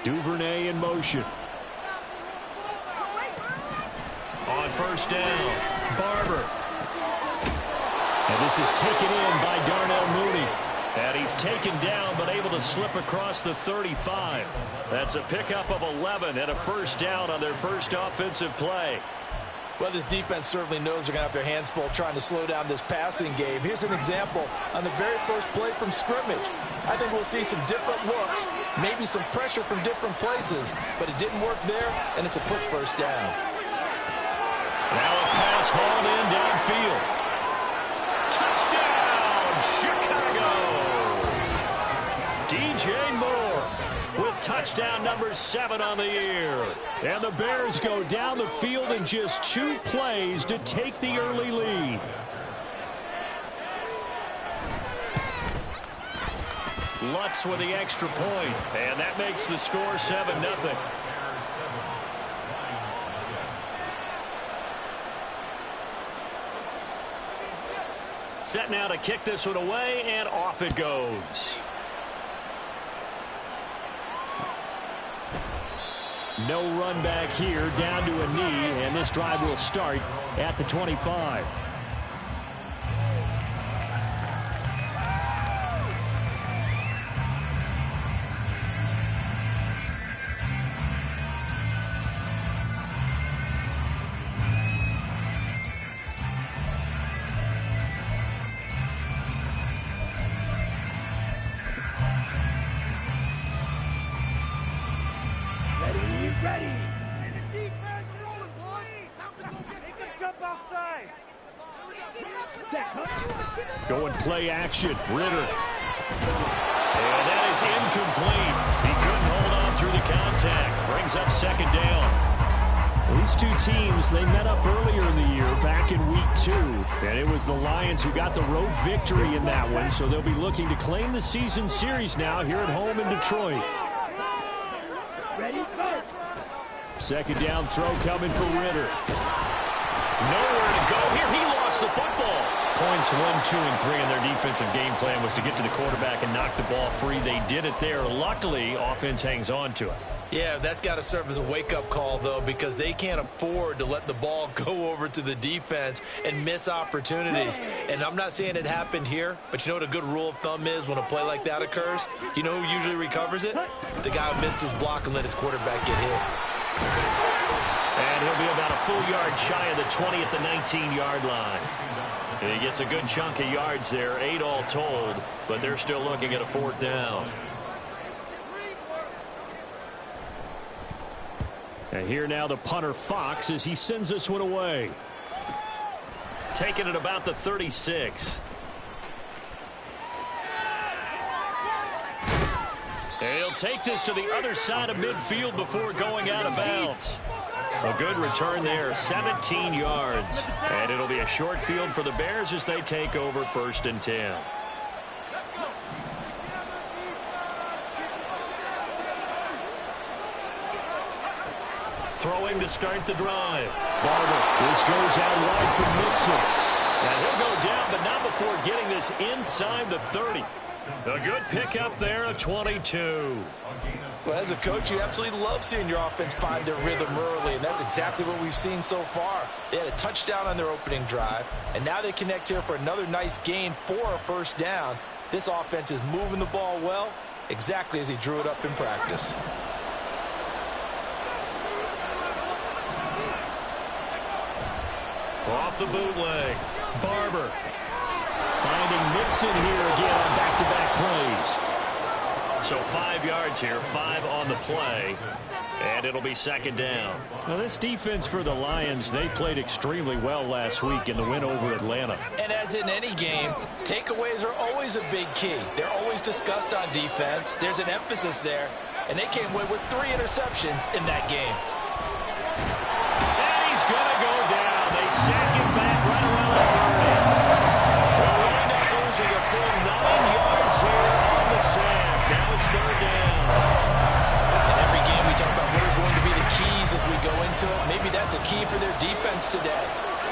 Duvernay in motion. On first down, Barber. And this is taken in by Darnell Mooney. And he's taken down but able to slip across the 35. That's a pickup of 11 and a first down on their first offensive play. Well, this defense certainly knows they're going to have their hands full trying to slow down this passing game. Here's an example on the very first play from scrimmage. I think we'll see some different looks, maybe some pressure from different places, but it didn't work there, and it's a quick first down. Now a pass hauled in downfield. Touchdown, Chicago! DJ Moore with touchdown number 7 on the year. And the Bears go down the field in just 2 plays to take the early lead. Lutz with the extra point, and that makes the score 7-0. Set now to kick this one away, and off it goes. No run back here, down to a knee, and this drive will start at the 25. Going play action, Ritter. And that is incomplete. He couldn't hold on through the contact. Brings up second down. These two teams, they met up earlier in the year, back in week 2. And it was the Lions who got the road victory in that one, so they'll be looking to claim the season series now here at home in Detroit. Second down throw coming for Ritter. Nowhere to go here. He lost the football. Points 1, 2, and 3 in their defensive game plan was to get to the quarterback and knock the ball free. They did it there. Luckily, offense hangs on to it. Yeah, that's got to serve as a wake-up call, though, because they can't afford to let the ball go over to the defense and miss opportunities. And I'm not saying it happened here, but you know what a good rule of thumb is when a play like that occurs? You know who usually recovers it? The guy who missed his block and let his quarterback get hit. And he'll be about a full yard shy of the 20 at the 19-yard line. And he gets a good chunk of yards there, 8 all told, but they're still looking at a 4th down. And here now the punter Fox as he sends this one away. Taking it about the 36. And he'll take this to the other side of midfield before going out of bounds. A good return there, 17 yards. And it'll be a short field for the Bears as they take over 1st and 10. Throwing to start the drive. Barber, this goes out wide from Mixon. And he'll go down, but not before getting this inside the 30. A good pickup there, a 22. Well, as a coach, you absolutely love seeing your offense find their rhythm early, and that's exactly what we've seen so far. They had a touchdown on their opening drive, and now they connect here for another nice gain for a 1st down. This offense is moving the ball well, exactly as he drew it up in practice. Off the bootleg, Barber. Finding Mixon here again on back-to-back plays. So 5 yards here, 5 on the play, and it'll be 2nd down. Now this defense for the Lions, they played extremely well last week in the win over Atlanta. And as in any game, takeaways are always a big key. They're always discussed on defense. There's an emphasis there, and they came away with 3 interceptions in that game. And he's going to go down. They sack him back right around the 30. They'll wind up losing a full 9 yards here on the sack. Now it's 3rd down. In every game we talk about what are going to be the keys as we go into it. Maybe that's a key for their defense today.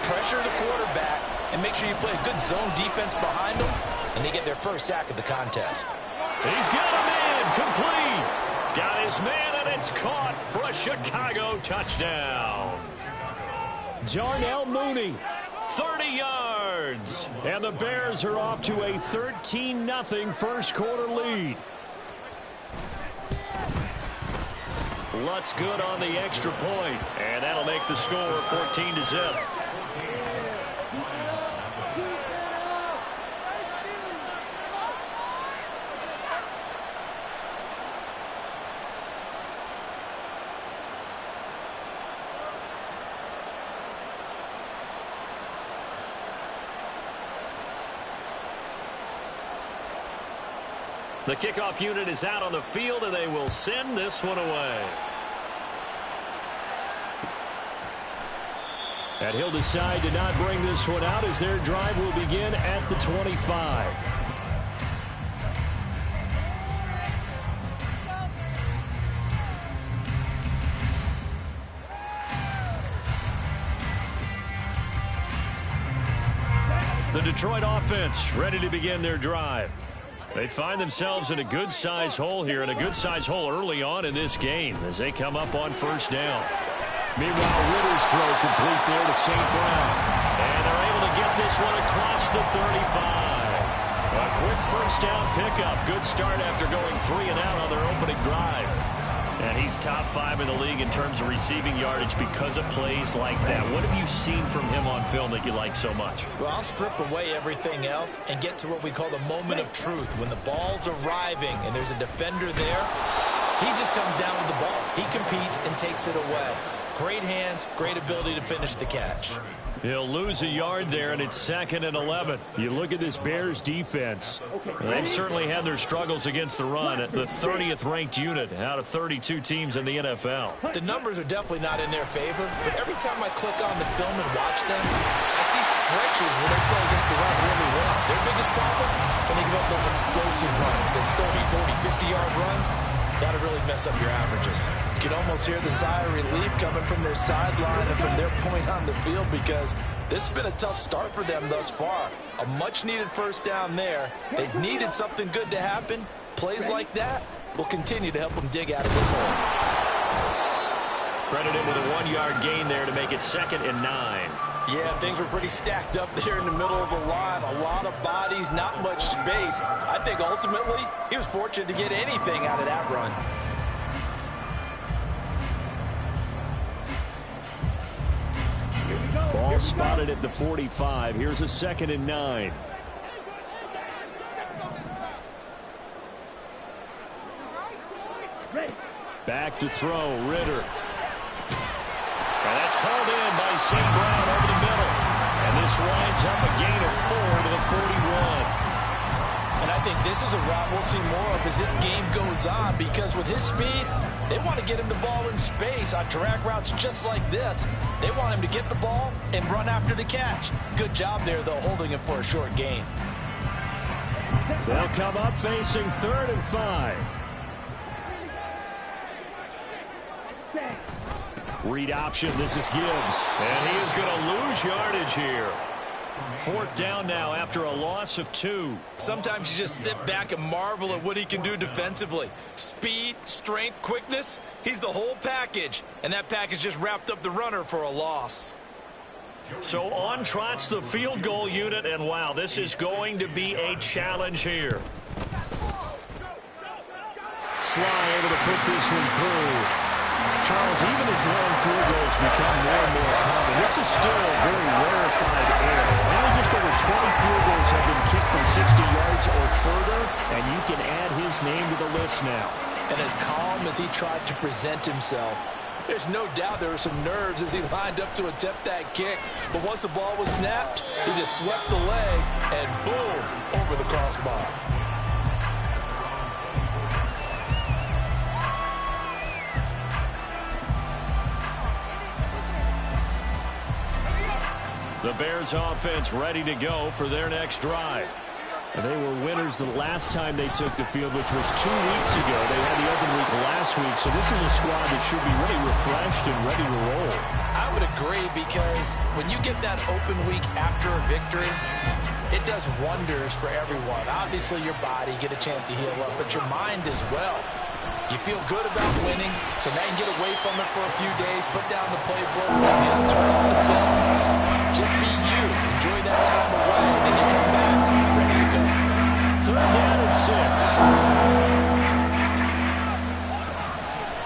Pressure the quarterback and make sure you play a good zone defense behind them, and they get their first sack of the contest. He's got him in. Complete. Got his man, and it's caught for a Chicago touchdown. Darnell Mooney, 30 yards. And the Bears are off to a 13-0 first quarter lead. Lutz good on the extra point, and that'll make the score 14-0. The kickoff unit is out on the field, and they will send this one away. And he'll decide to not bring this one out as their drive will begin at the 25. The Detroit offense ready to begin their drive. They find themselves in a good-sized hole here, and a good-sized hole early on in this game as they come up on first down. Meanwhile, Ritter's throw complete there to St. Brown. And they're able to get this one across the 35. A quick first down pickup. Good start after going 3 and out on their opening drive. And he's top 5 in the league in terms of receiving yardage because of plays like that. What have you seen from him on film that you like so much? Well, I'll strip away everything else and get to what we call the moment of truth. When the ball's arriving and there's a defender there, he just comes down with the ball. He competes and takes it away. Great hands, great ability to finish the catch. He'll lose a yard there, and it's 2nd and 11. You look at this Bears defense. They've certainly had their struggles against the run at the 30th ranked unit out of 32 teams in the NFL. The numbers are definitely not in their favor, but every time I click on the film and watch them, I see stretches where they play against the run really well. Their biggest problem, when they give up those explosive runs, those 30, 40, 50-yard runs, that'll really mess up your averages. You can almost hear the sigh of relief coming from their sideline and from their point on the field because this has been a tough start for them thus far. A much-needed first down there. They needed something good to happen. Plays like that will continue to help them dig out of this hole. Credited with a 1-yard gain there to make it 2nd and 9. Yeah, things were pretty stacked up there in the middle of the line. A lot of bodies, not much space. I think ultimately he was fortunate to get anything out of that run. Ball spotted at the 45. Here's a 2nd and 9. Back to throw, Ritter. And that's hauled in by St. Brown over the middle. And this winds up a gain of 4 to the 41. And I think this is a route we'll see more of as this game goes on because with his speed, they want to get him the ball in space on drag routes just like this. They want him to get the ball and run after the catch. Good job there, though, holding him for a short gain. They'll come up facing 3rd and 5. Read option, this is Gibbs. And he is going to lose yardage here. 4th down now after a loss of 2. Sometimes you just sit back and marvel at what he can do defensively. Speed, strength, quickness, he's the whole package. And that package just wrapped up the runner for a loss. So on trots the field goal unit, and wow, this is going to be a challenge here. Sly able to put this one through. Charles, even as long field goals become more and more common, this is still a very rarefied area. Only just over 20 field goals have been kicked from 60 yards or further, and you can add his name to the list now. And as calm as he tried to present himself, there's no doubt there were some nerves as he lined up to attempt that kick. But once the ball was snapped, he just swept the leg and boom, over the crossbar. The Bears offense ready to go for their next drive. And they were winners the last time they took the field, which was 2 weeks ago. They had the open week last week, so this is a squad that should be really refreshed and ready to roll. I would agree because when you get that open week after a victory, it does wonders for everyone. Obviously, your body, get a chance to heal up, but your mind as well. You feel good about winning, so now you can get away from it for a few days, put down the playbook, turn on the film. Just be you. Enjoy that time away, and then you come back ready to go. 3rd down and 6.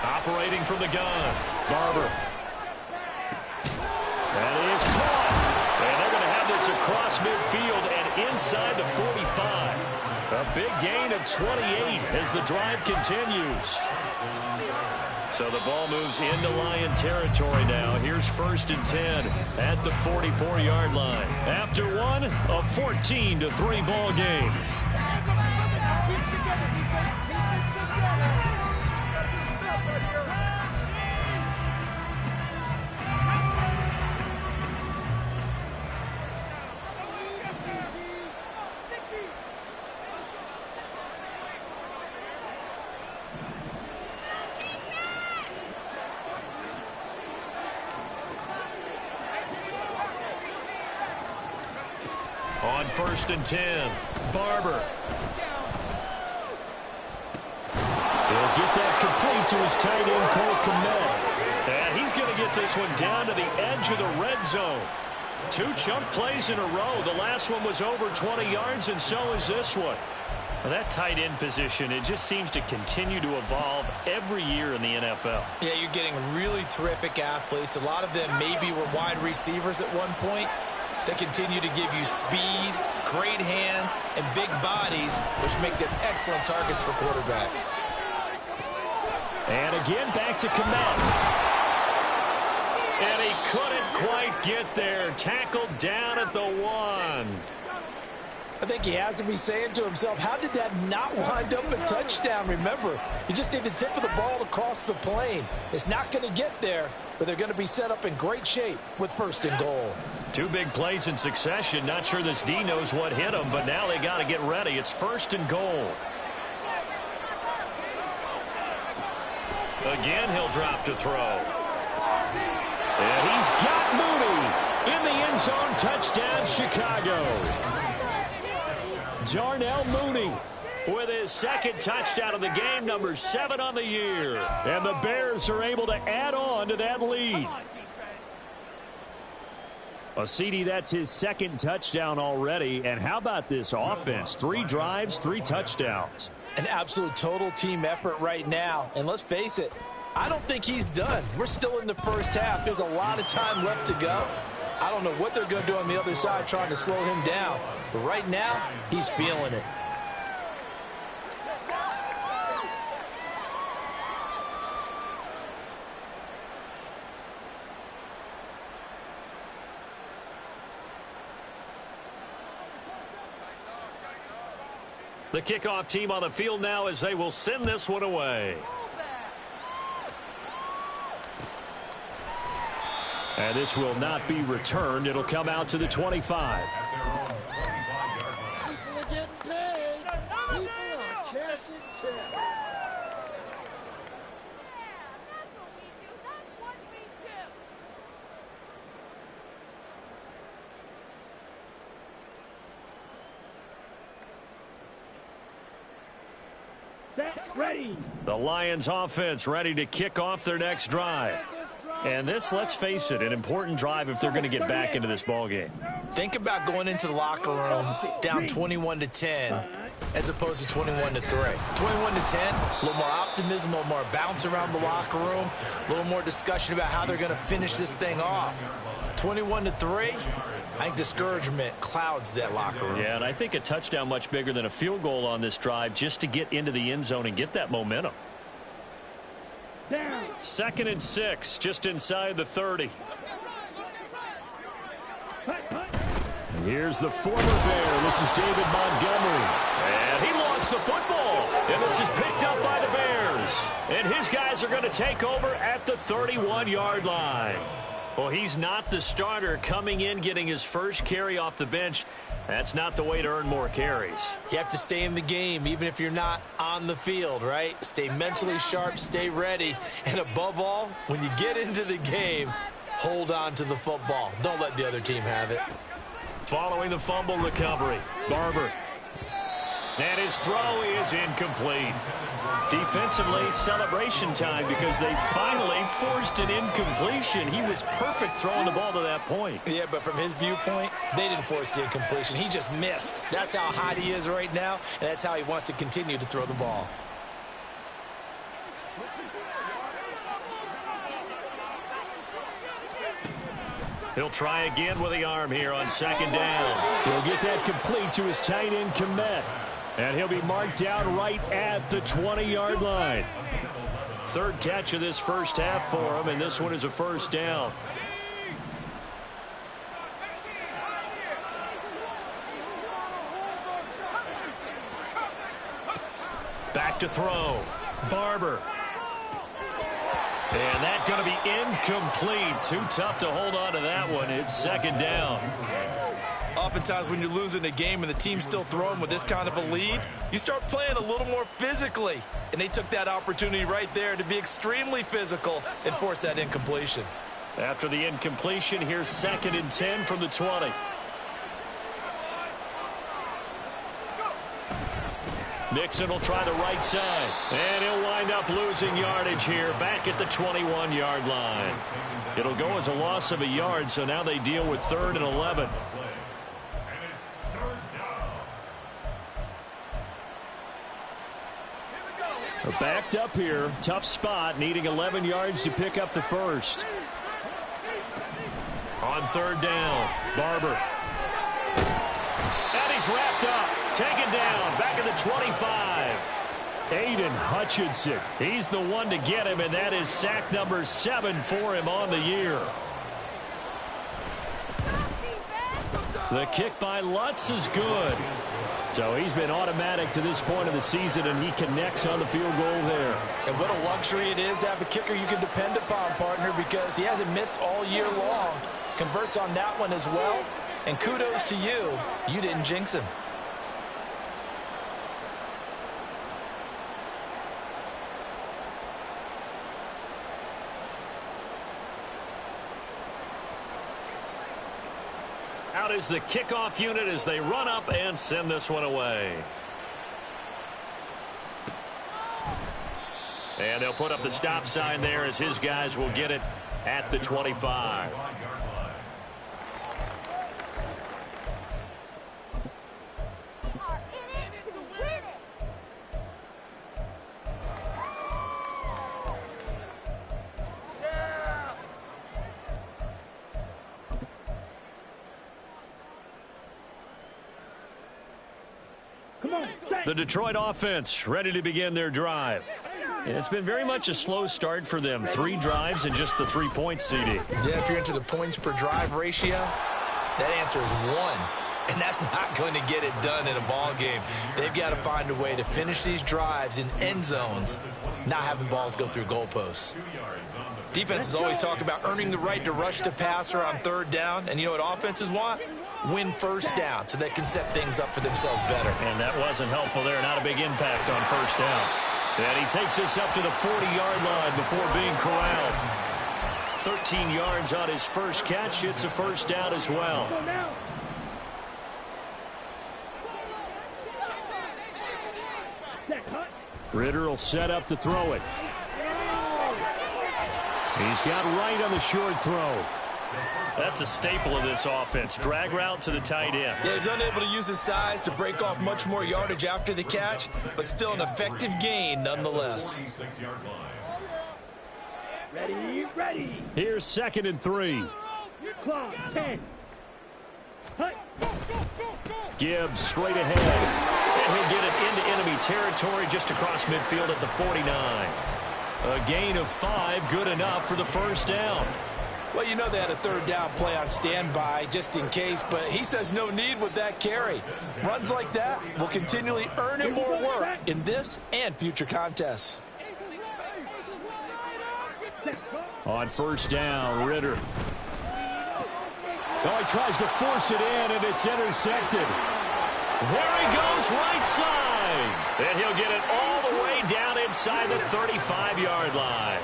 Operating from the gun, Barber. That is caught. And they're going to have this across midfield and inside the 45. A big gain of 28 as the drive continues. So the ball moves into Lion territory now. Here's 1st and 10 at the 44-yard line. After one, a 14-3 ball game. On 1st and 10, Barber. He'll get that complete to his tight end, Cole Kmet. And he's going to get this one down to the edge of the red zone. 2 chunk plays in a row. The last one was over 20 yards, and so is this one. Well, that tight end position, it just seems to continue to evolve every year in the NFL. Yeah, you're getting really terrific athletes. A lot of them maybe were wide receivers at one point. They continue to give you speed, great hands, and big bodies, which make them excellent targets for quarterbacks. And again, back to Kmet. And he couldn't quite get there. Tackled down at the 1. I think he has to be saying to himself, how did that not wind up a touchdown? Remember, you just need the tip of the ball to cross the plane. It's not going to get there, but they're going to be set up in great shape with 1st and goal. 2 big plays in succession. Not sure this D knows what hit him, but now they got to get ready. It's 1st and goal. Again, he'll drop to throw. And he's got Mooney in the end zone. Touchdown, Chicago. Darnell Mooney with his 2nd touchdown of the game, number 7 on the year. And the Bears are able to add on to that lead. CD, that's his 2nd touchdown already. And how about this offense? 3 drives, 3 touchdowns. An absolute total team effort right now. And let's face it, I don't think he's done. We're still in the first half. There's a lot of time left to go. I don't know what they're going to do on the other side trying to slow him down. But right now, he's feeling it. The kickoff team on the field now as they will send this one away. And this will not be returned. It'll come out to the 25. People are getting paid. People are cashing checks. Ready. The Lions offense ready to kick off their next drive. And this, let's face it, an important drive if they're going to get back into this ballgame. Think about going into the locker room down 21-10 as opposed to 21-3. 21-10, a little more optimism, a little more bounce around the locker room, a little more discussion about how they're going to finish this thing off. 21-3, I think discouragement clouds that locker room. Yeah, and I think a touchdown much bigger than a field goal on this drive just to get into the end zone and get that momentum. 2nd and 6, just inside the 30. And here's the former Bear. This is David Montgomery. And he lost the football. And this is picked up by the Bears. And his guys are going to take over at the 31-yard line. Well, he's not the starter coming in, getting his first carry off the bench. That's not the way to earn more carries. You have to stay in the game, even if you're not on the field, right? Stay mentally sharp, stay ready, and above all, when you get into the game, hold on to the football. Don't let the other team have it. Following the fumble recovery, Barber. And his throw is incomplete. Defensively, celebration time because they finally forced an incompletion. He was perfect throwing the ball to that point. Yeah, but from his viewpoint, they didn't force the incompletion. He just missed. That's how hot he is right now, and that's how he wants to continue to throw the ball. He'll try again with the arm here on second down. He'll get that complete to his tight end, Kmet. And he'll be marked down right at the 20-yard line. Third catch of this first half for him, and this one is a first down. Back to throw. Barber. And that's going to be incomplete. Too tough to hold on to that one. It's second down. Oftentimes when you're losing a game and the team's still throwing with this kind of a lead, you start playing a little more physically. And they took that opportunity right there to be extremely physical and force that incompletion. After the incompletion, here's 2nd and 10 from the 20. Mixon will try the right side. And he'll wind up losing yardage here back at the 21-yard line. It'll go as a loss of a yard, so now they deal with 3rd and 11. Backed up here. Tough spot, needing 11 yards to pick up the first. On 3rd down, Barber. And he's wrapped up. Taken down, back at the 25. Aiden Hutchinson. He's the one to get him, and that is sack number 7 for him on the year. The kick by Lutz is good. So he's been automatic to this point of the season, and he connects on the field goal there. And what a luxury it is to have a kicker you can depend upon, partner, because he hasn't missed all year long. Converts on that one as well. And kudos to you. You didn't jinx him. Out is the kickoff unit as they run up and send this one away. And they'll put up the stop sign there as his guys will get it at the 25. The Detroit offense ready to begin their drive. And it's been very much a slow start for them. 3 drives and just the 3 points, CD. Yeah, if you're into the points per drive ratio, that answer is 1. And that's not going to get it done in a ball game. They've got to find a way to finish these drives in end zones, not having balls go through goalposts. Defenses always talk about earning the right to rush the passer on 3rd down. And you know what offenses want? Win first down so they can set things up for themselves better. And that wasn't helpful there. Not a big impact on 1st down. And he takes this up to the 40-yard line before being corralled. 13 yards on his first catch. It's a first down as well. Ritter will set up to throw it. He's got right on the short throw. That's a staple of this offense. Drag route to the tight end. Yeah, he's unable to use his size to break off much more yardage after the catch, but still an effective gain nonetheless. Ready. Here's 2nd and 3. Clock, 10. Gibbs straight ahead. And he'll get it into enemy territory just across midfield at the 49. A gain of 5, good enough for the first down. Well, you know they had a 3rd down play on standby just in case, but he says no need with that carry. Runs like that will continually earn him more work in this and future contests. On 1st down, Ritter. Oh, he tries to force it in, and it's intercepted. There he goes, right side. And he'll get it all the way down inside the 35-yard line.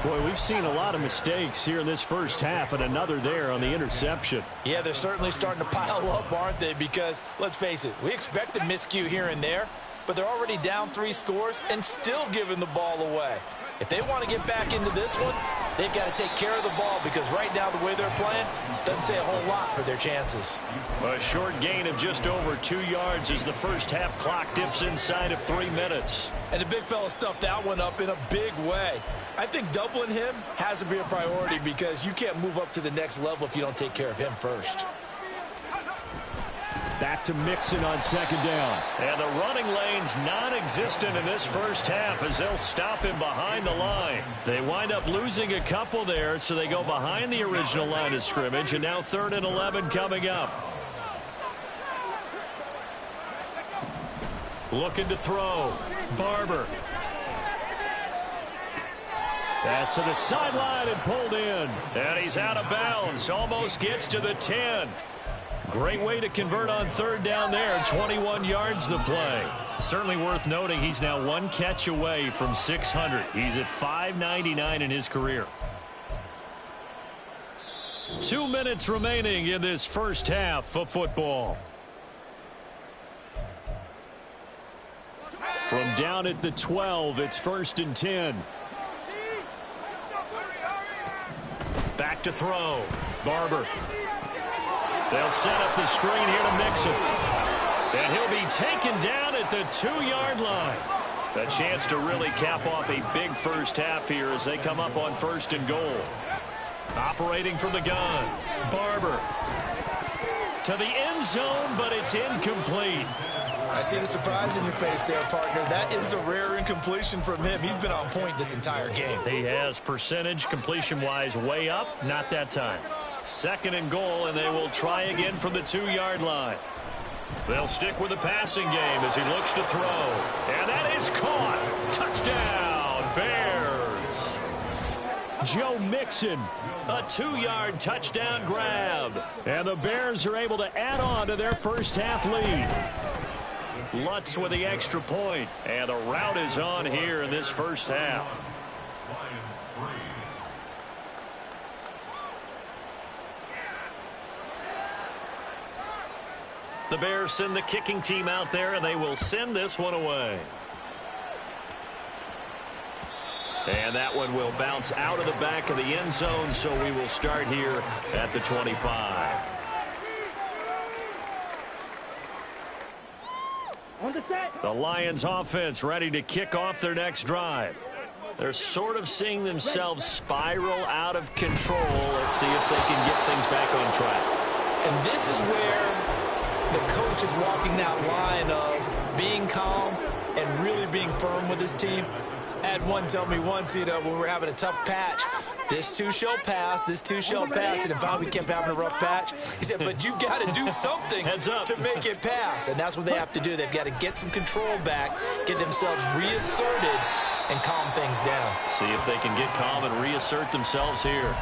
Boy, we've seen a lot of mistakes here in this first half, and another there on the interception. Yeah, they're certainly starting to pile up, aren't they? Because, let's face it, we expected miscue here and there, but they're already down 3 scores and still giving the ball away. If they want to get back into this one, they've got to take care of the ball because right now the way they're playing doesn't say a whole lot for their chances. A short gain of just over 2 yards as the first half clock dips inside of 3 minutes. And the big fella stuffed that one up in a big way. I think doubling him has to be a priority because you can't move up to the next level if you don't take care of him first. Back to Mixon on second down. And the running lane's non-existent in this first half as they'll stop him behind the line. They wind up losing a couple there, so they go behind the original line of scrimmage, and now 3rd and 11 coming up. Looking to throw. Barber. Pass to the sideline and pulled in. And he's out of bounds. Almost gets to the 10. Great way to convert on 3rd down there. 21 yards the play. Certainly worth noting he's now 1 catch away from 600. He's at 599 in his career. 2 minutes remaining in this first half of football. From down at the 12, it's 1st and 10. Back to throw. Barber. They'll set up the screen here to Mixon. And he'll be taken down at the 2-yard line. A chance to really cap off a big first half here as they come up on 1st and goal. Operating from the gun. Barber. To the end zone, but it's incomplete. I see the surprise in your face there, partner. That is a rare incompletion from him. He's been on point this entire game. He has percentage completion-wise way up. Not that time. 2nd and goal, and they will try again from the 2-yard line. They'll stick with the passing game as he looks to throw. And that is caught. Touchdown, Bears. Joe Mixon, a 2-yard touchdown grab. And the Bears are able to add on to their first half lead. Lutz with the extra point. And the route is on here in this first half. The Bears send the kicking team out there, and they will send this one away. And that one will bounce out of the back of the end zone, so we will start here at the 25. The Lions offense ready to kick off their next drive. They're sort of seeing themselves spiral out of control. Let's see if they can get things back on track. And this is where the coach is walking that line of being calm and really being firm with his team. I had one tell me once, when we were having a tough patch, this too shall pass, this too shall pass, and finally we kept having a rough patch. He said, but you've got to do something to make it pass, and that's what they have to do. They've got to get some control back, get themselves reasserted, and calm things down. See if they can get calm and reassert themselves here.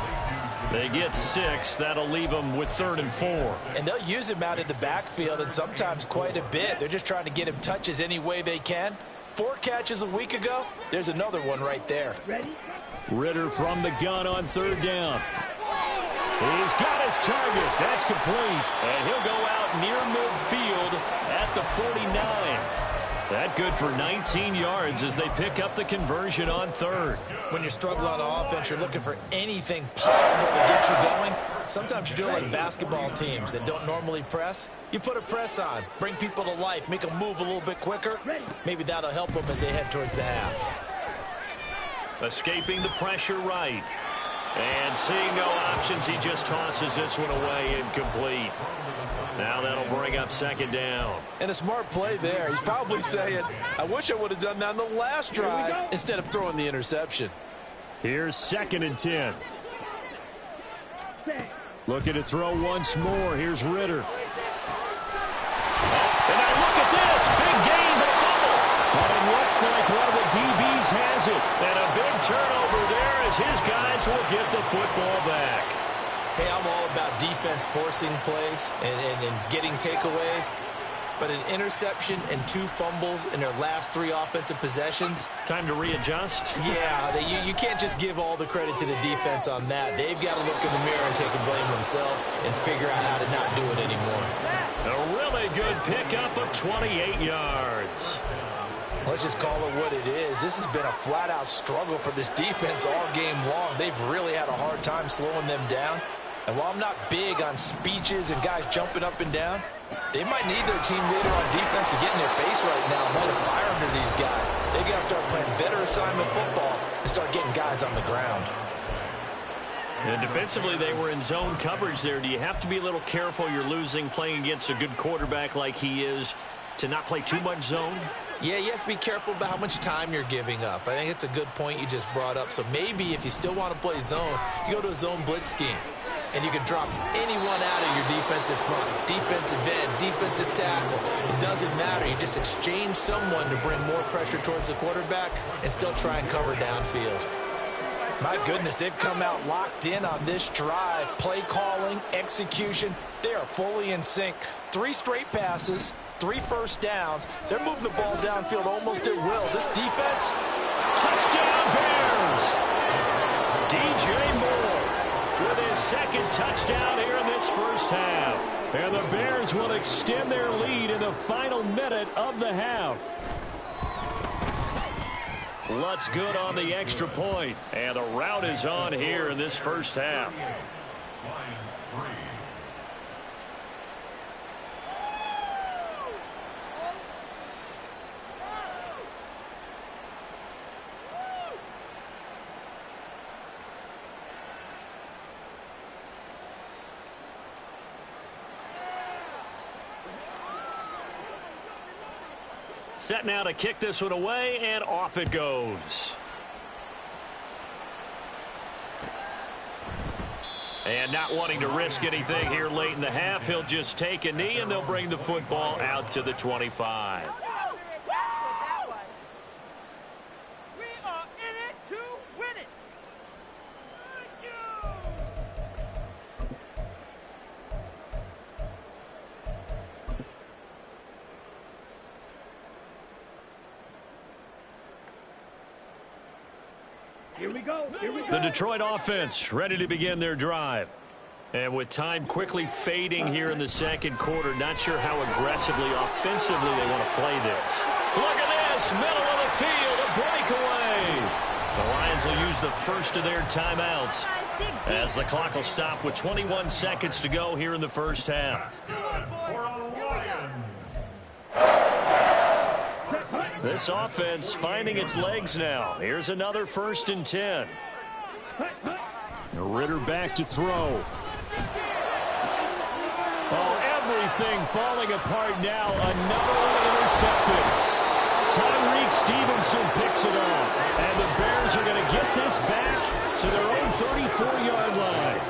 They get 6. That'll leave them with 3rd and 4. And they'll use him out in the backfield, and sometimes quite a bit. They're just trying to get him touches any way they can. 4 catches a week ago. There's another one right there. Ritter from the gun on 3rd down. He's got his target. That's complete. And he'll go out near midfield at the 49. That good for 19 yards as they pick up the conversion on 3rd. When you're struggling on offense, you're looking for anything possible to get you going. Sometimes you do it like basketball teams that don't normally press. You put a press on, bring people to life, make them move a little bit quicker. Maybe that'll help them as they head towards the half. Escaping the pressure right. And seeing no options, he just tosses this one away, incomplete. Now that'll bring up 2nd down. And a smart play there. He's probably saying, I wish I would have done that in the last drive instead of throwing the interception. Here's 2nd and 10. Looking to throw once more. Here's Ritter. And now look at this. Big gain, but a fumble. But it looks like one of the DBs has it. And a big turnover there as his guys will get the football back. Hey, I'm all about defense forcing plays and getting takeaways. But an interception and 2 fumbles in their last 3 offensive possessions. Time to readjust? Yeah, you can't just give all the credit to the defense on that. They've got to look in the mirror and take and blame themselves and figure out how to not do it anymore. A really good pickup of 28 yards. Let's just call it what it is. This has been a flat-out struggle for this defense all game long. They've really had a hard time slowing them down. And while I'm not big on speeches and guys jumping up and down, they might need their team leader on defense to get in their face right now and light a fire under these guys. They got to start playing better assignment football and start getting guys on the ground. And defensively, they were in zone coverage there. Do you have to be a little careful? You're losing playing against a good quarterback like he is to not play too much zone? Yeah, you have to be careful about how much time you're giving up. I think it's a good point you just brought up. So maybe if you still want to play zone, you go to a zone blitz scheme. And you can drop anyone out of your defensive front, defensive end, defensive tackle. It doesn't matter. You just exchange someone to bring more pressure towards the quarterback and still try and cover downfield. My goodness, they've come out locked in on this drive. Play calling, execution, they are fully in sync. 3 straight passes, 3 first downs. They're moving the ball downfield almost at will. This defense, touchdown Bears! DJ Moore with his second touchdown here in this first half. And the Bears will extend their lead in the final minute of the half. Lutz good on the extra point. And the rout is on here in this first half. Set now to kick this one away, and off it goes. And not wanting to risk anything here late in the half, he'll just take a knee, and they'll bring the football out to the 25. We are in it to win it. Here we go. Here we go. The Detroit offense ready to begin their drive. And with time quickly fading here in the second quarter, not sure how aggressively, offensively they want to play this. Look at this, middle of the field, a breakaway. The Lions will use the first of their timeouts as the clock will stop with 21 seconds to go here in the first half. This offense finding its legs now. Here's another 1st and 10. Ritter back to throw. Oh, everything falling apart now. Another one intercepted. Tyreek Stevenson picks it off. And the Bears are going to get this back to their own 34-yard line.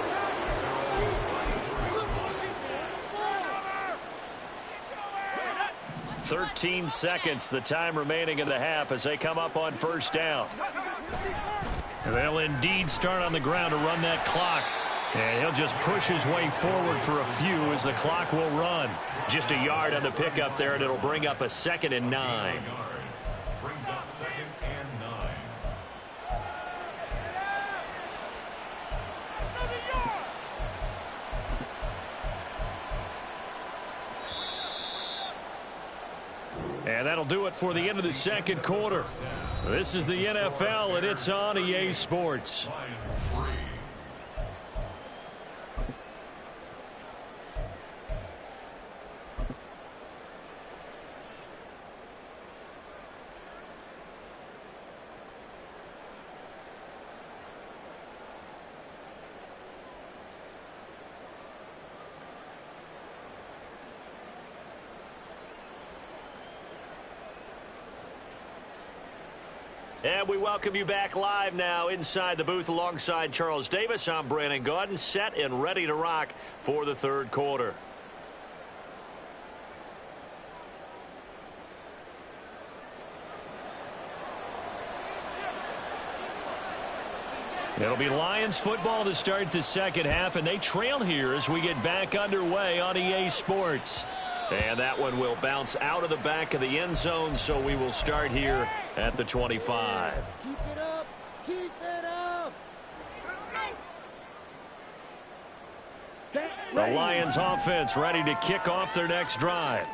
"13 seconds, the time remaining in the half as they come up on first down. They'll indeed start on the ground to run that clock. And he'll just push his way forward for a few as the clock will run. Just a yard on the pickup there, and it'll bring up a 2nd and 9. Brings up 2nd and 9. And that'll do it for the end of the second quarter. This is the NFL, and it's on EA Sports. And we welcome you back live now inside the booth alongside Charles Davis. I'm Brandon Gaudin, set and ready to rock for the third quarter. It'll be Lions football to start the second half, and they trail here as we get back underway on EA Sports. And that one will bounce out of the back of the end zone, so we will start here at the 25. Keep it up. Keep it up. The Lions offense ready to kick off their next drive.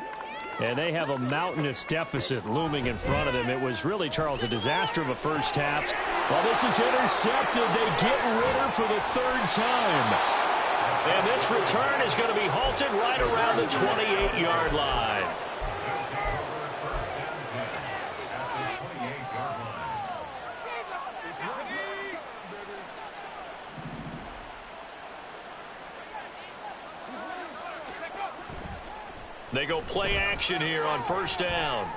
And they have a mountainous deficit looming in front of them. It was really, Charles, a disaster of a first half. Well, this is intercepted. They get Ritter for the third time. And this return is going to be halted right around the 28-yard line. They go play action here on first down.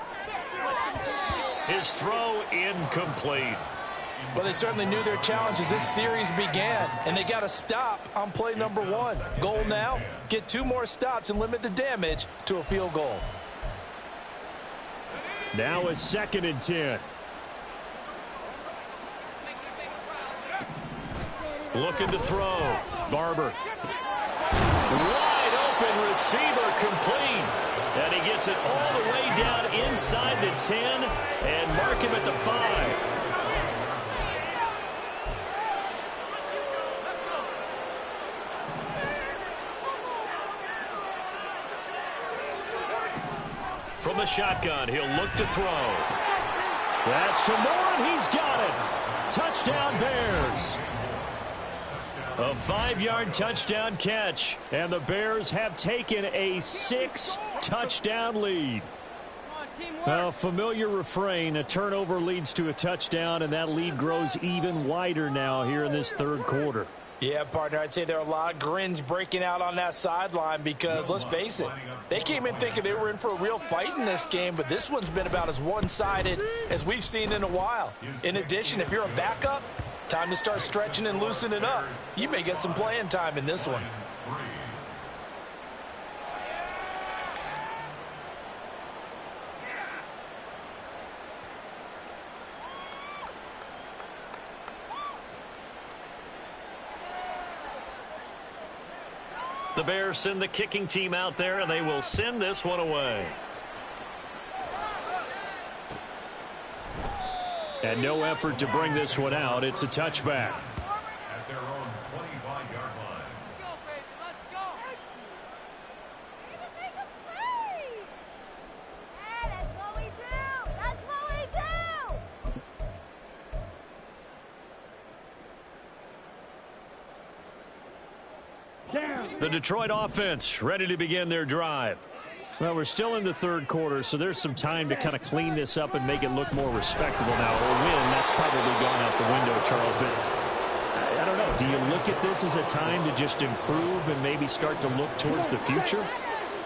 His throw incomplete. Well, they certainly knew their challenge as this series began, and they got to stop on play number 1. Goal now, get 2 more stops and limit the damage to a field goal. Now a 2nd and 10. Looking to throw. Barber. Wide open receiver complete. And he gets it all the way down inside the 10 and mark him at the 5. From the shotgun, he'll look to throw. That's to Moore, and he's got it. Touchdown, Bears. A 5-yard touchdown catch, and the Bears have taken a 6-touchdown lead. A familiar refrain, a turnover leads to a touchdown, and that lead grows even wider now here in this third quarter. Yeah, partner, I'd say there are a lot of grins breaking out on that sideline because, let's face it, they came in thinking they were in for a real fight in this game, but this one's been about as one-sided as we've seen in a while. In addition, if you're a backup, time to start stretching and loosening up. You may get some playing time in this one. The Bears send the kicking team out there, and they will send this one away. And no effort to bring this one out. It's a touchback. At their own 25-yard line. Let's go, baby. Let's go. Make a play. Yeah, that's what we do. That's what we do. The Detroit offense ready to begin their drive. Well, we're still in the third quarter, so there's some time to kind of clean this up and make it look more respectable now. Or win, that's probably gone out the window, Charles. But I don't know. Do you look at this as a time to just improve and maybe start to look towards the future?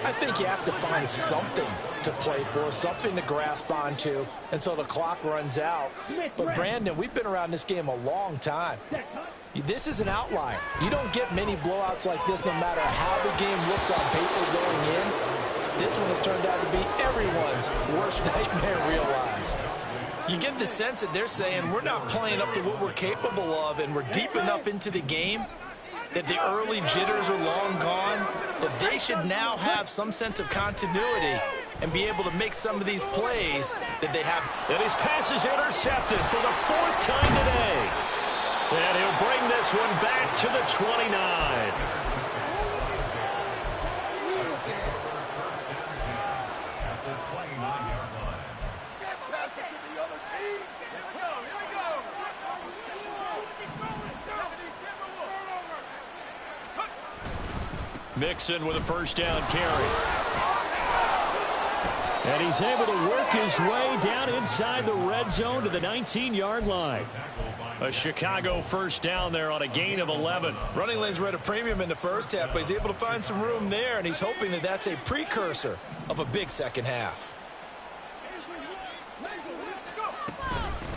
I think you have to find something to play for, something to grasp onto until the clock runs out. But, Brandon, we've been around this game a long time. This is an outlier. You don't get many blowouts like this no matter how the game looks on paper going in. This one has turned out to be everyone's worst nightmare realized. You get the sense that they're saying we're not playing up to what we're capable of, and we're deep enough into the game that the early jitters are long gone, that they should now have some sense of continuity and be able to make some of these plays that they have. And his pass is intercepted for the 4th time today. And he'll bring this one back to the 29. Mixon with a first down carry. And he's able to work his way down inside the red zone to the 19-yard line. A Chicago first down there on a gain of 11. Running lanes were at a premium in the first half, but he's able to find some room there, and he's hoping that that's a precursor of a big second half.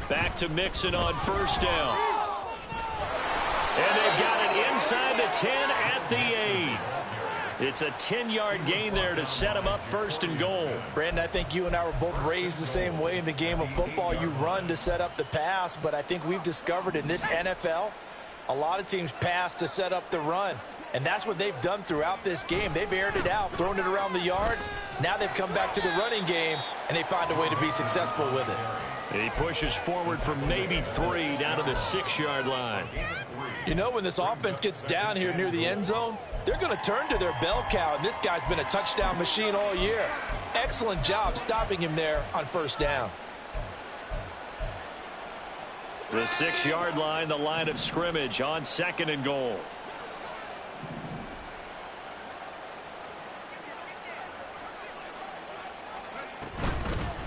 Back to Mixon on first down. And they've got it inside the 10 at the 8. It's a 10-yard gain there to set them up first and goal. Brandon, I think you and I were both raised the same way in the game of football. You run to set up the pass, but I think we've discovered in this NFL, a lot of teams pass to set up the run. And that's what they've done throughout this game. They've aired it out, thrown it around the yard. Now they've come back to the running game, and they find a way to be successful with it. And he pushes forward for maybe 3 down to the 6-yard line. You know, when this offense gets down here near the end zone, they're going to turn to their bell cow, and this guy's been a touchdown machine all year. excellent job stopping him there on first down. The 6-yard line, the line of scrimmage on 2nd and goal.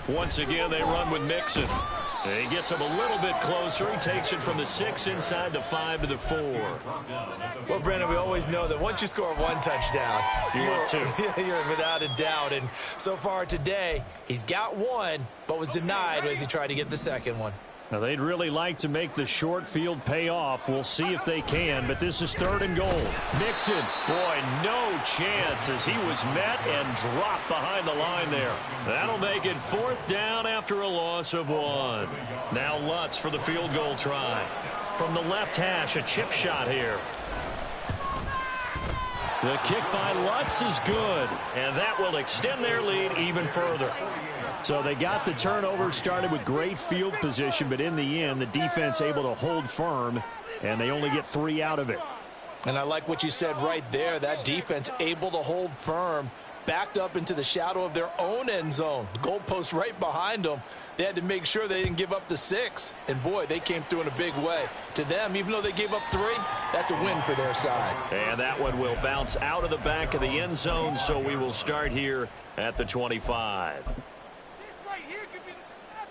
Once again, they run with Mixon. He gets him a little bit closer. He takes it from the 6 inside the 5 to the 4. Well, Brandon, we always know that once you score one touchdown, you're without a doubt. And so far today, he's got one, but was denied as he tried to get the second one. Now, they'd really like to make the short field pay off. We'll see if they can, but this is 3rd and goal. Mixon, boy, no chance as he was met and dropped behind the line there. That'll make it 4th down after a loss of 1. Now Lutz for the field goal try. From the left hash, a chip shot here. The kick by Lutz is good, and that will extend their lead even further. So they got the turnover, started with great field position, but in the end, the defense able to hold firm, and they only get 3 out of it. And I like what you said right there. That defense able to hold firm, backed up into the shadow of their own end zone. The goalpost right behind them. They had to make sure they didn't give up the 6. And, boy, they came through in a big way. To them, even though they gave up 3, that's a win for their side. And that one will bounce out of the back of the end zone, so we will start here at the 25. This right here could be the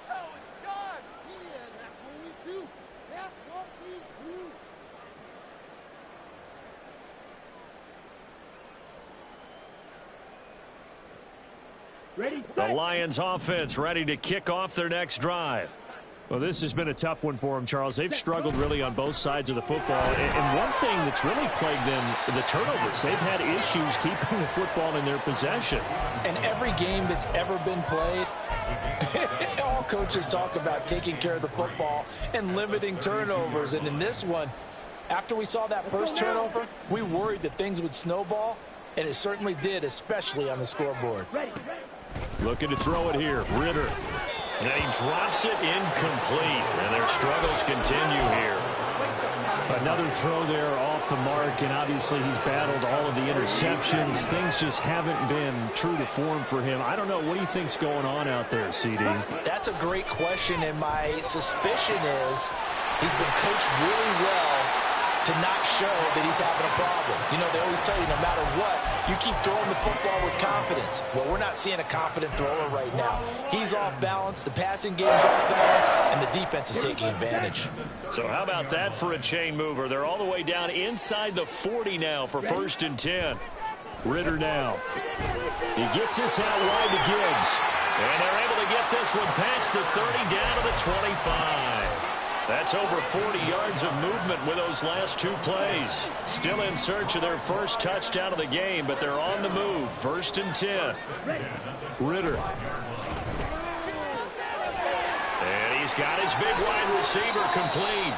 motto and yard. Yeah, that's what we do. That's what we do. The Lions offense ready to kick off their next drive. Well, this has been a tough one for them, Charles. They've struggled really on both sides of the football. And one thing that's really plagued them, the turnovers. They've had issues keeping the football in their possession. And every game that's ever been played, all coaches talk about taking care of the football and limiting turnovers. And in this one, after we saw that first turnover, we worried that things would snowball, and it certainly did, especially on the scoreboard. Looking to throw it here. Ritter. And he drops it incomplete. And their struggles continue here. Another throw there off the mark, and obviously he's battled all of the interceptions. Things just haven't been true to form for him. I don't know. What do you think's going on out there, CD? That's a great question, and my suspicion is he's been coached really well to not show that he's having a problem. You know, they always tell you no matter what, you keep throwing the football with confidence. Well, we're not seeing a confident thrower right now. He's off balance, the passing game's off balance, and the defense is taking advantage. So how about that for a chain mover? They're all the way down inside the 40 now for 1st and 10. Ritter now. He gets this out wide to Gibbs. And they're able to get this one past the 30 down to the 25. That's over 40 yards of movement with those last 2 plays. Still in search of their first touchdown of the game, but they're on the move. 1st and 10. Ritter. And he's got his big wide receiver complete.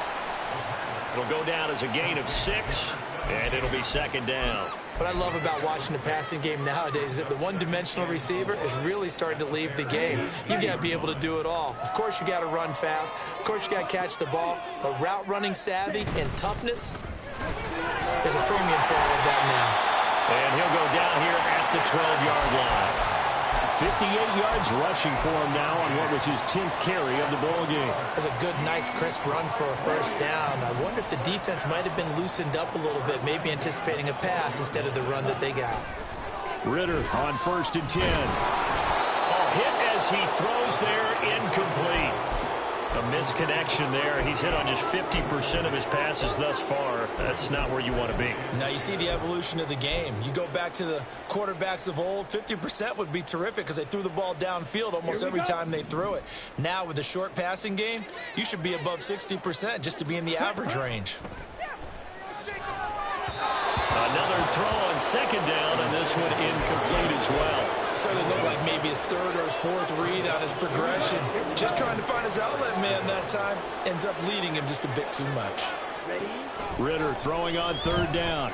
It'll go down as a gain of 6, and it'll be 2nd down. What I love about watching the passing game nowadays is that the one-dimensional receiver is really starting to leave the game. You got to be able to do it all. Of course, you got to run fast. Of course, you got to catch the ball. But route running savvy and toughness is a premium for all of that now. And he'll go down here at the 12-yard line. 58 yards rushing for him now on what was his 10th carry of the ball game. That's a good, nice, crisp run for a first down. I wonder if the defense might have been loosened up a little bit, maybe anticipating a pass instead of the run that they got. Ritter on 1st and 10. A hit as he throws there, incomplete. A misconnection there. He's hit on just 50% of his passes thus far. That's not where you want to be. Now you see the evolution of the game. You go back to the quarterbacks of old, 50% would be terrific because they threw the ball downfield almost every time they threw it. Now with the short passing game, you should be above 60% just to be in the average range. Another throw on 2nd down, and this one incomplete as well. Certainly looked like maybe his 3rd or his 4th read on his progression. Just trying to find his outlet man that time. Ends up leading him just a bit too much. Ritter throwing on 3rd down.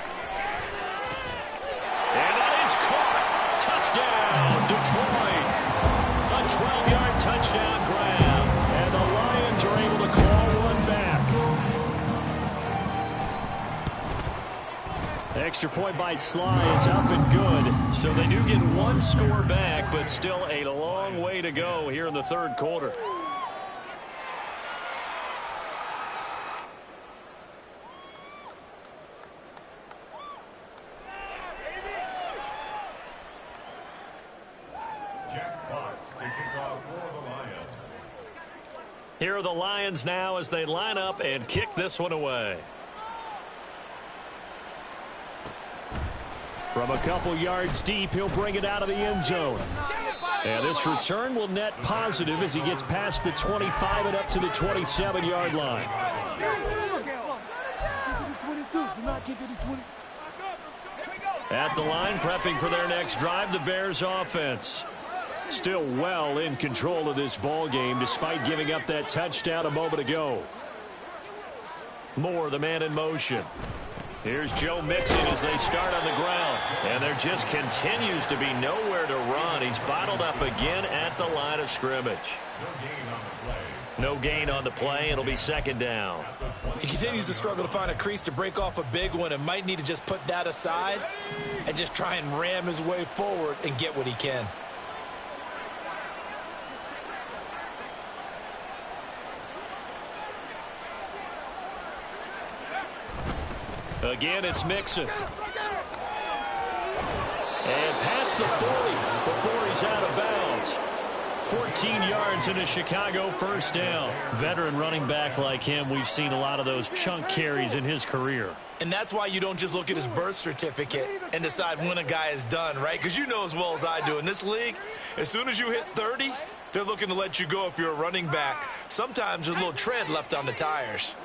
And that is caught. Touchdown, Detroit. A 12-yard touchdown grab. And the Lions are able to call one back. Extra point by Sly is up and good. So they do get one score back, but still a long way to go here in the third quarter. Jack Fox to kick off for the Lions. Here are the Lions now as they line up and kick this one away. From a couple yards deep, he'll bring it out of the end zone. And this return will net positive as he gets past the 25 and up to the 27-yard line. At the line, prepping for their next drive, the Bears offense. Still well in control of this ball game despite giving up that touchdown a moment ago. Moore, the man in motion. Here's Joe Mixon as they start on the ground. And there just continues to be nowhere to run. He's bottled up again at the line of scrimmage. No gain on the play. It'll be second down. He continues to struggle to find a crease to break off a big one and might need to just put that aside and just try and ram his way forward and get what he can. Again, it's Mixon. And past the 40 before he's out of bounds. 14 yards in a Chicago first down. Veteran running back like him, we've seen a lot of those chunk carries in his career. And that's why you don't just look at his birth certificate and decide when a guy is done, right? Because you know as well as I do, in this league, as soon as you hit 30, they're looking to let you go if you're a running back. Sometimes there's a little tread left on the tires.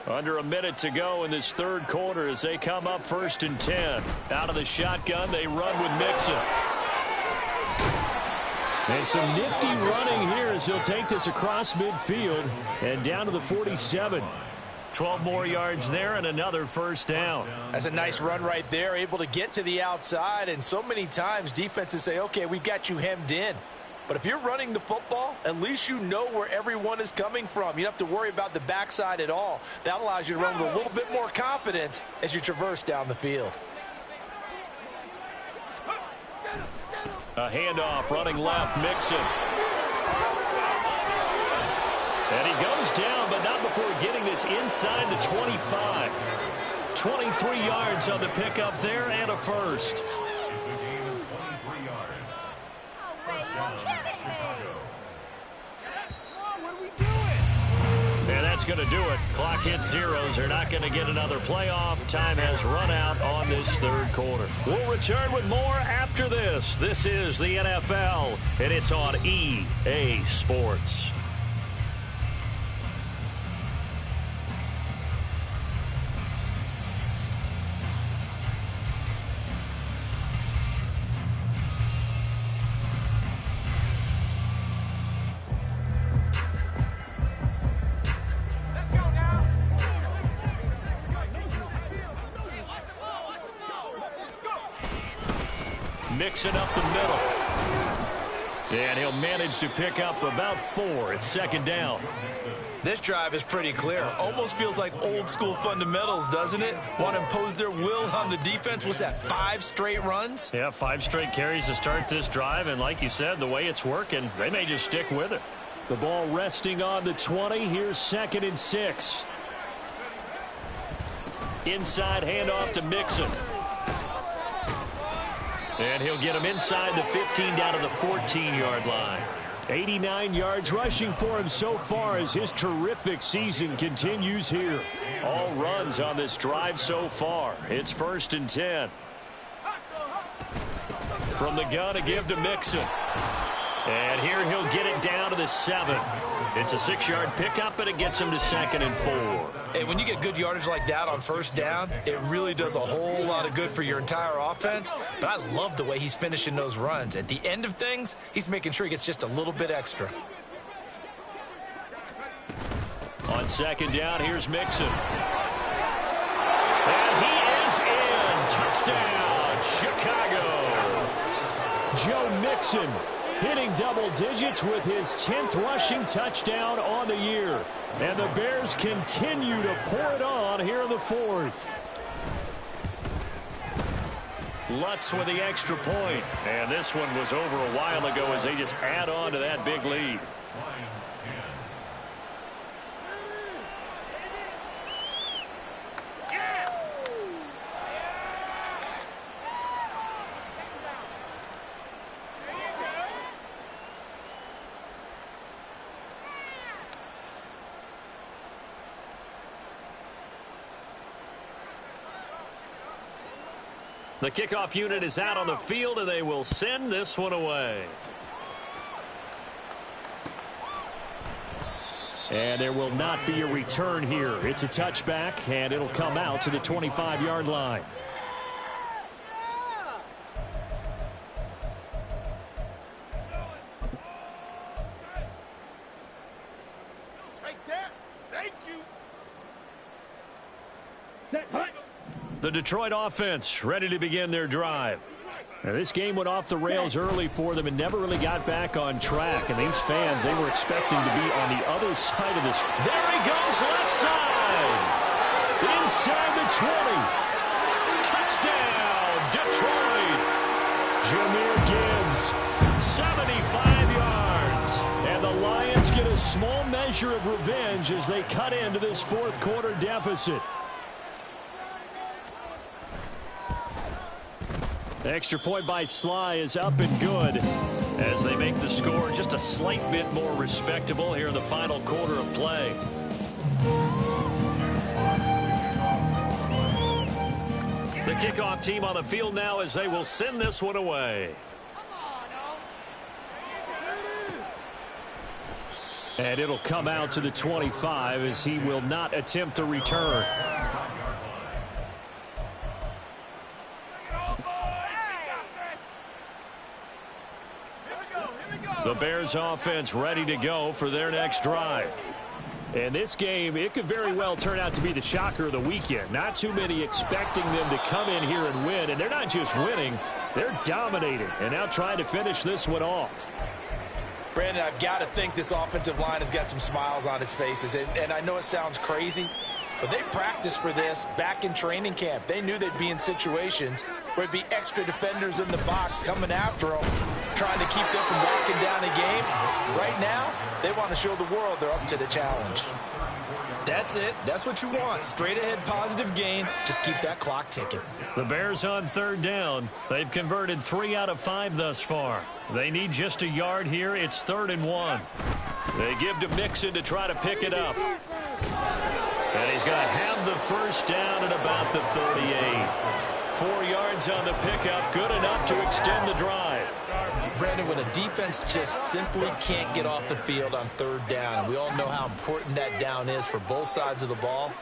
Under a minute to go in this third quarter as they come up 1st and 10. Out of the shotgun, they run with Mixon. And some nifty running here as he'll take this across midfield and down to the 47. 12 more yards there and another first down. That's a nice run right there, able to get to the outside. And so many times defenses say, okay, we've got you hemmed in. But if you're running the football, at least you know where everyone is coming from. You don't have to worry about the backside at all. That allows you to run with a little bit more confidence as you traverse down the field. A handoff running left, Mixon. And he goes down, but not before getting this inside the 25. 23 yards on the pickup there and a first. And that's going to do it. Clock hits zeros. They're not going to get another playoff. Time has run out on this third quarter. We'll return with more after this. This is the NFL, and it's on EA Sports. Mixon up the middle. And he'll manage to pick up about 4. It's second down. This drive is pretty clear. Almost feels like old school fundamentals, doesn't it? Want to impose their will on the defense. What's that, 5 straight runs? Yeah, 5 straight carries to start this drive. And like you said, the way it's working, they may just stick with it. The ball resting on the 20. Here's 2nd and 6. Inside handoff to Mixon. And he'll get him inside the 15 down to the 14-yard line. 89 yards rushing for him so far as his terrific season continues here. All runs on this drive so far. It's 1st and 10. From the gun, a give to Mixon. And here he'll get it down to the 7. It's a 6-yard pickup, and it gets him to 2nd and 4. Hey, when you get good yardage like that on first down, it really does a whole lot of good for your entire offense. But I love the way he's finishing those runs. At the end of things, he's making sure he gets just a little bit extra. On 2nd down, here's Mixon. And he is in. Touchdown, Chicago. Joe Mixon hitting double digits with his 10th rushing touchdown on the year. And the Bears continue to pour it on here in the 4th. Lutz with the extra point. And this one was over a while ago as they just add on to that big lead. Lions 10. The kickoff unit is out on the field, and they will send this one away. And there will not be a return here. It's a touchback, and it'll come out to the 25-yard line. Take that. Thank you. The Detroit offense ready to begin their drive. Now, this game went off the rails early for them and never really got back on track. And these fans, they were expecting to be on the other side of this. There he goes, left side. Inside the 20. Touchdown, Detroit. Jahmyr Gibbs, 75 yards. And the Lions get a small measure of revenge as they cut into this fourth quarter deficit. The extra point by Sly is up and good as they make the score just a slight bit more respectable here in the final quarter of play. The kickoff team on the field now as they will send this one away. And it'll come out to the 25 as he will not attempt to return. The Bears offense ready to go for their next drive. And this game, it could very well turn out to be the shocker of the weekend. Not too many expecting them to come in here and win. And they're not just winning, they're dominating. And now trying to finish this one off. Brandon, I've got to think this offensive line has got some smiles on its faces. And I know it sounds crazy, but they practiced for this back in training camp. They knew they'd be in situations where it'd be extra defenders in the box coming after them, trying to keep them from locking down a game. Right now, they want to show the world they're up to the challenge. That's it. That's what you want. Straight ahead positive gain. Just keep that clock ticking. The Bears on third down. They've converted 3 out of 5 thus far. They need just a yard here. It's 3rd and 1. They give to Mixon to try to pick it up. And he's going to have the first down at about the 38. 4 yards on the pickup. Good enough to extend the drive. Brandon, when a defense just simply can't get off the field on third down, and we all know how important that down is for both sides of the ball,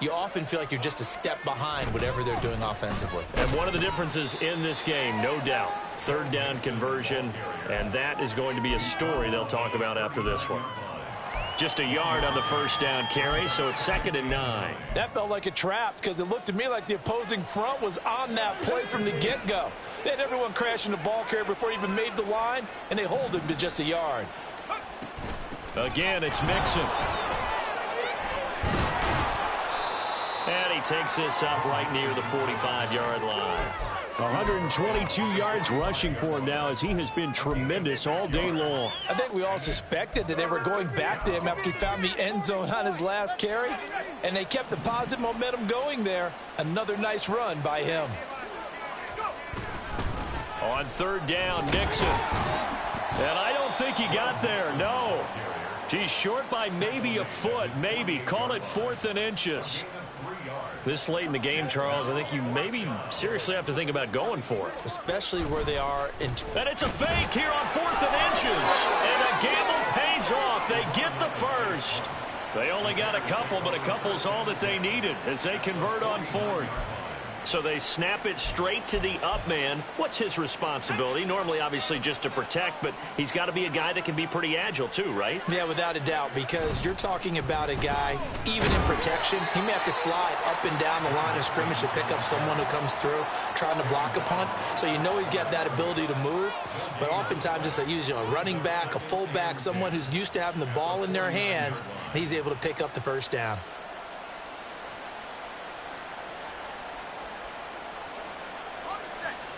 you often feel like you're just a step behind whatever they're doing offensively. And one of the differences in this game, no doubt, third down conversion, and that is going to be a story they'll talk about after this one. Just a yard on the first down carry, so it's 2nd and 9. That felt like a trap because it looked to me like the opposing front was on that play from the get-go. They had everyone crashing the ball carrier before he even made the line, and they hold him to just a yard. Again, it's Mixon. And he takes this up right near the 45-yard line. 122 yards rushing for him now as he has been tremendous all day long. I think we all suspected that they were going back to him after he found the end zone on his last carry, and they kept the positive momentum going there. Another nice run by him. On third down, Nixon. And I don't think he got there, no. He's short by maybe a foot, maybe. Call it 4th and inches. This late in the game, Charles, I think you maybe seriously have to think about going for it. Especially where they are in... And it's a fake here on 4th and inches. And the gamble pays off. They get the first. They only got a couple, but a couple's all that they needed as they convert on 4th. So they snap it straight to the up man. What's his responsibility? Normally, obviously, just to protect, but he's got to be a guy that can be pretty agile too, right? Yeah, without a doubt, because you're talking about a guy, even in protection, he may have to slide up and down the line of scrimmage to pick up someone who comes through trying to block a punt. So you know he's got that ability to move, but oftentimes it's usually a running back, a fullback, someone who's used to having the ball in their hands, and he's able to pick up the first down.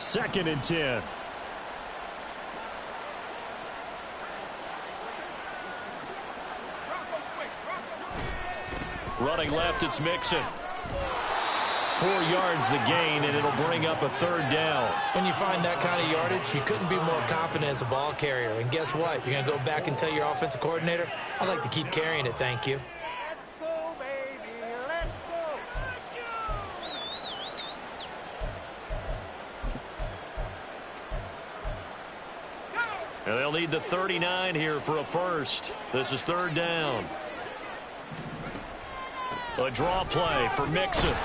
2nd and 10. Running left, it's Mixon. 4 yards the gain, and it'll bring up a 3rd down. When you find that kind of yardage, you couldn't be more confident as a ball carrier. And guess what? You're going to go back and tell your offensive coordinator, I'd like to keep carrying it, thank you. Let's go, baby. Let's go. And they'll need the 39 here for a first. This is 3rd down. A draw play for Mixon.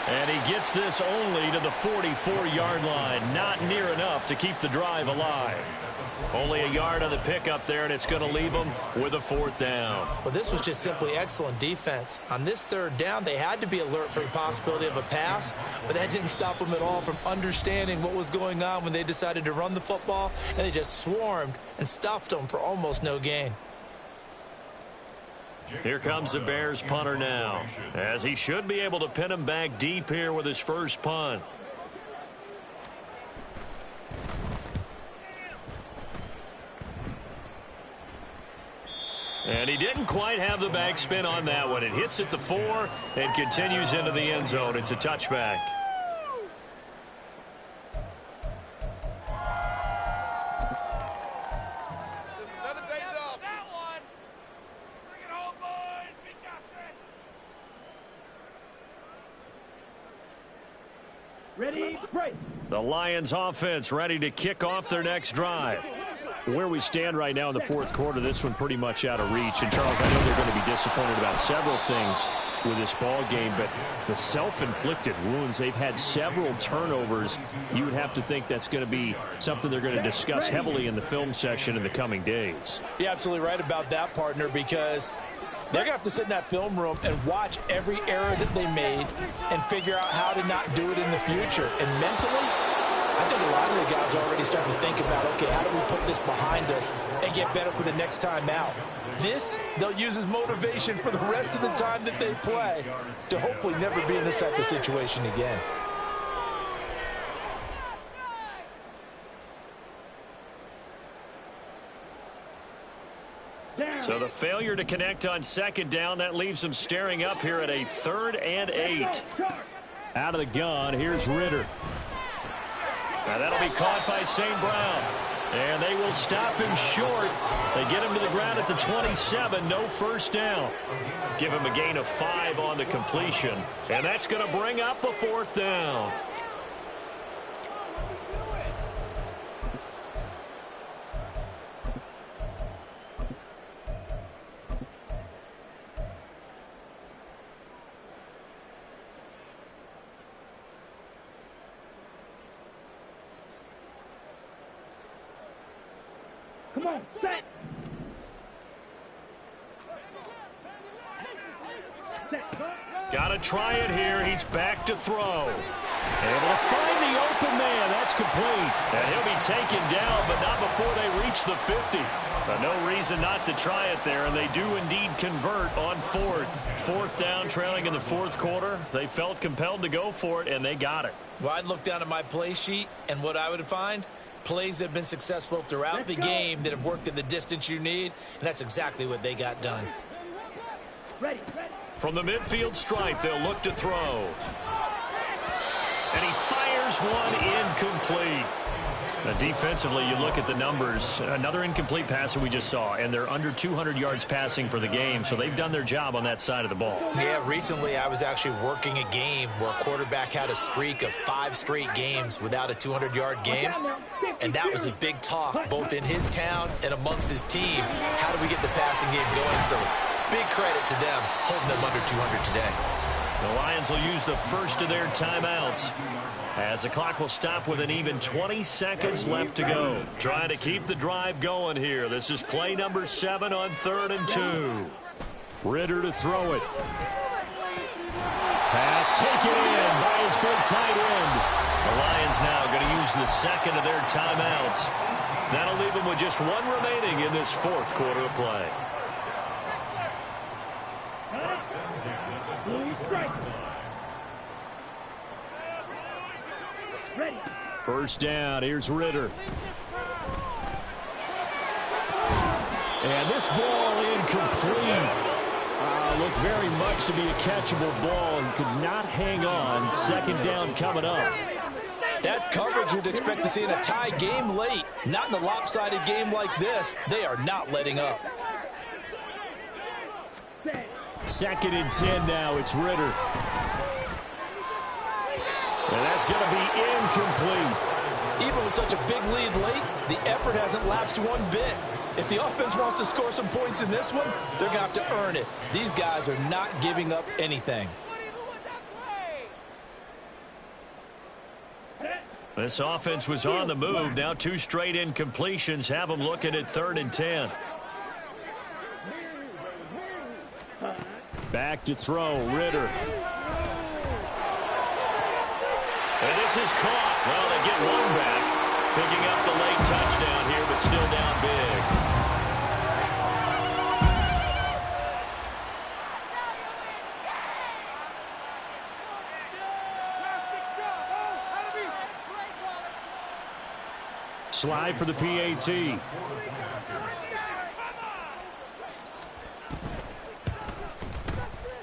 And he gets this only to the 44-yard line. Not near enough to keep the drive alive. Only a yard on the pickup there, and it's going to leave them with a 4th down. Well, this was just simply excellent defense. On this 3rd down, they had to be alert for the possibility of a pass, but that didn't stop them at all from understanding what was going on when they decided to run the football, and they just swarmed and stuffed them for almost no gain. Here comes the Bears punter now, as he should be able to pin him back deep here with his first punt. And he didn't quite have the backspin on that one. It hits at the 4 and continues into the end zone. It's a touchback. Ready, break. The Lions offense ready to kick off their next drive. Where we stand right now in the 4th quarter, this one pretty much out of reach. And, Charles, I know they're going to be disappointed about several things with this ball game, but the self-inflicted wounds, they've had several turnovers. You would have to think that's going to be something they're going to discuss heavily in the film section in the coming days. You're absolutely right about that, partner, because they're going to have to sit in that film room and watch every error that they made and figure out how to not do it in the future. And mentally, I think a lot of the guys are already starting to think about, okay, how do we put this behind us and get better for the next time out? This, they'll use as motivation for the rest of the time that they play to hopefully never be in this type of situation again. So the failure to connect on 2nd down, that leaves them staring up here at a 3rd and 8. Out of the gun, here's Ritter. Now that'll be caught by St. Brown. And they will stop him short. They get him to the ground at the 27. No 1st down. Give him a gain of 5 on the completion. And that's going to bring up a 4th down. Come on, set. Got to try it here. He's back to throw. Able to find the open man. That's complete. And he'll be taken down, but not before they reach the 50. But no reason not to try it there, and they do indeed convert on 4th. 4th down, trailing in the 4th quarter. They felt compelled to go for it, and they got it. Well, I'd look down at my play sheet, and what I would find, plays that have been successful throughout the game that have worked at the distance you need, and that's exactly what they got done. Ready. From the midfield stripe, they'll look to throw. And he fires one incomplete. Now, defensively, you look at the numbers. Another incomplete pass that we just saw, and they're under 200 yards passing for the game, so they've done their job on that side of the ball. Yeah, recently I was actually working a game where a quarterback had a streak of 5 straight games without a 200-yard game, and that was a big talk both in his town and amongst his team. How do we get the passing game going? So big credit to them holding them under 200 today. The Lions will use the first of their timeouts as the clock will stop with an even 20 seconds left to go. Trying to keep the drive going here. This is play number 7 on 3rd and 2. Ritter to throw it. Pass taken in by his big tight end. The Lions now going to use the second of their timeouts. That'll leave them with just 1 remaining in this 4th quarter of play. Ready. First down, here's Ritter. And this ball incomplete. Looked very much to be a catchable ball. He could not hang on. Second down coming up. That's coverage you'd expect to see in a tie game late. Not in a lopsided game like this. They are not letting up. Second and 10 now. It's Ritter. And that's going to be incomplete. Even with such a big lead late, the effort hasn't lapsed one bit. If the offense wants to score some points in this one, they're going to have to earn it. These guys are not giving up anything. This offense was on the move. Now 2 straight incompletions have them looking at 3rd and 10. Back to throw, Ritter. And this is caught. Well, they get one back. Picking up the late touchdown here, but still down big. Slide for the PAT.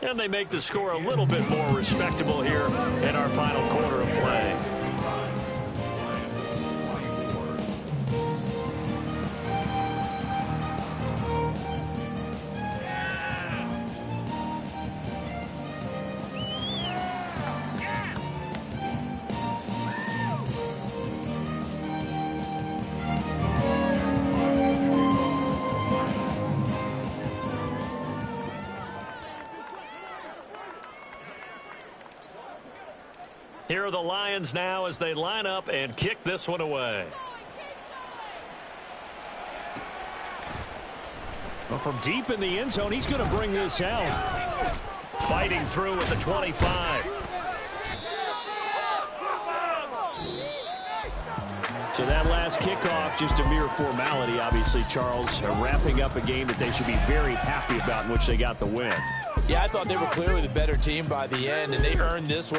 And they make the score a little bit more respectable here in our final quarter of play. Here are the Lions now as they line up and kick this one away. Well, from deep in the end zone, he's going to bring this out. Fighting through with the 25. So that last kickoff, just a mere formality, obviously, Charles, wrapping up a game that they should be very happy about in which they got the win. Yeah, I thought they were clearly the better team by the end, and they earned this one.